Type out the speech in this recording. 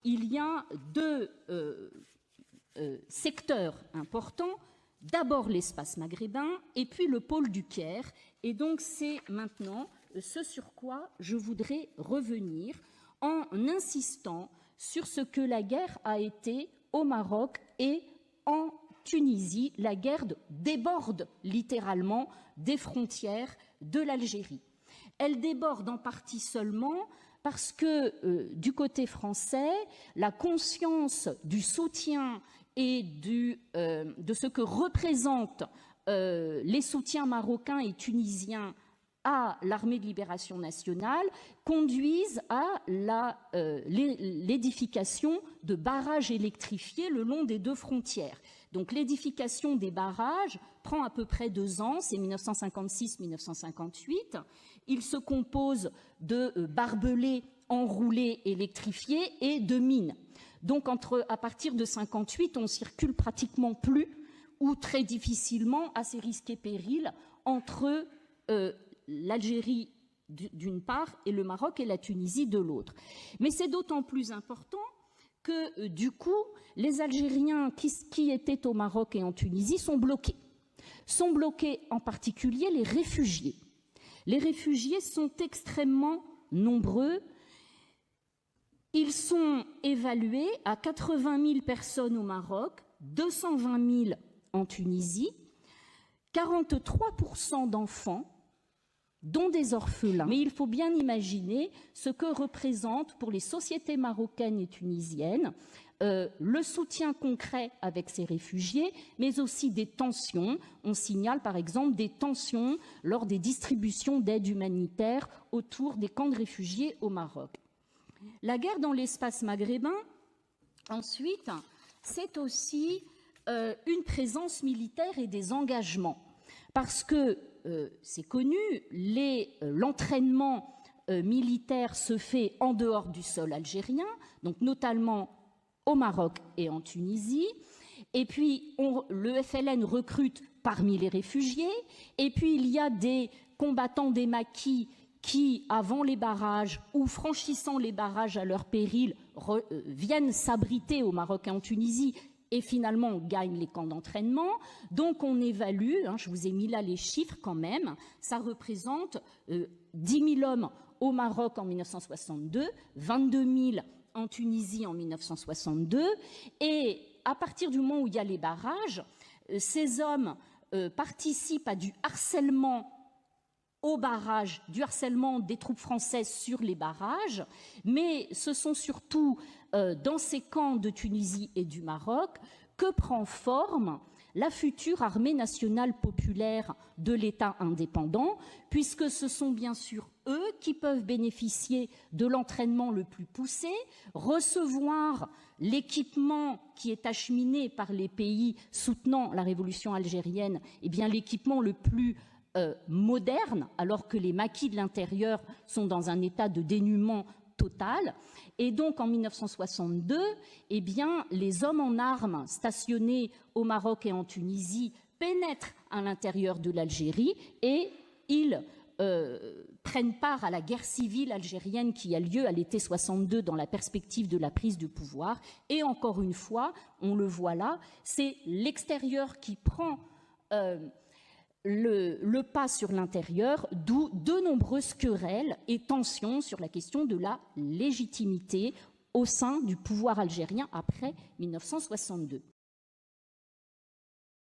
il y a deux secteurs importants. D'abord l'espace maghrébin et puis le pôle du Caire. Et donc c'est maintenant ce sur quoi je voudrais revenir en insistant sur ce que la guerre a été au Maroc et en Tunisie. La guerre déborde littéralement des frontières de l'Algérie. Elle déborde en partie seulement parce que du côté français, la conscience du soutien et de ce que représentent les soutiens marocains et tunisiens à l'armée de libération nationale conduisent à l'édification de barrages électrifiés le long des deux frontières. Donc l'édification des barrages prend à peu près 2 ans, c'est 1956-1958. Il se compose de barbelés enroulés électrifiés et de mines. Donc à partir de 1958, on circule pratiquement plus ou très difficilement, à ses risques et périls, entre l'Algérie d'une part et le Maroc et la Tunisie de l'autre. Mais c'est d'autant plus important que du coup, les Algériens qui étaient au Maroc et en Tunisie sont bloqués. Sont bloqués en particulier les réfugiés. Les réfugiés sont extrêmement nombreux. Ils sont évalués à 80 000 personnes au Maroc, 220 000 en Tunisie, 43% d'enfants, dont des orphelins. Mais il faut bien imaginer ce que représente pour les sociétés marocaines et tunisiennes le soutien concret avec ces réfugiés, mais aussi des tensions. On signale par exemple des tensions lors des distributions d'aide humanitaire autour des camps de réfugiés au Maroc. La guerre dans l'espace maghrébin, ensuite, c'est aussi une présence militaire et des engagements. Parce que, c'est connu, l'entraînement militaire se fait en dehors du sol algérien, donc notamment au Maroc et en Tunisie. Et puis, le FLN recrute parmi les réfugiés. Et puis, il y a des combattants des maquis qui, avant les barrages ou franchissant les barrages à leur péril, viennent s'abriter au Maroc et en Tunisie et finalement gagnent les camps d'entraînement. Donc on évalue, je vous ai mis là les chiffres quand même, ça représente 10 000 hommes au Maroc en 1962, 22 000 en Tunisie en 1962, et à partir du moment où il y a les barrages, ces hommes participent à du harcèlement au barrage, du harcèlement des troupes françaises sur les barrages, mais ce sont surtout dans ces camps de Tunisie et du Maroc que prend forme la future armée nationale populaire de l'État indépendant, puisque ce sont bien sûr eux qui peuvent bénéficier de l'entraînement le plus poussé, recevoir l'équipement qui est acheminé par les pays soutenant la révolution algérienne, et bien l'équipement le plus moderne, alors que les maquis de l'intérieur sont dans un état de dénuement total. Et donc en 1962, eh bien, les hommes en armes stationnés au Maroc et en Tunisie pénètrent à l'intérieur de l'Algérie et ils prennent part à la guerre civile algérienne qui a lieu à l'été 62 dans la perspective de la prise de pouvoir. Et encore une fois, on le voit là, c'est l'extérieur qui prend le pas sur l'intérieur, d'où de nombreuses querelles et tensions sur la question de la légitimité au sein du pouvoir algérien après 1962.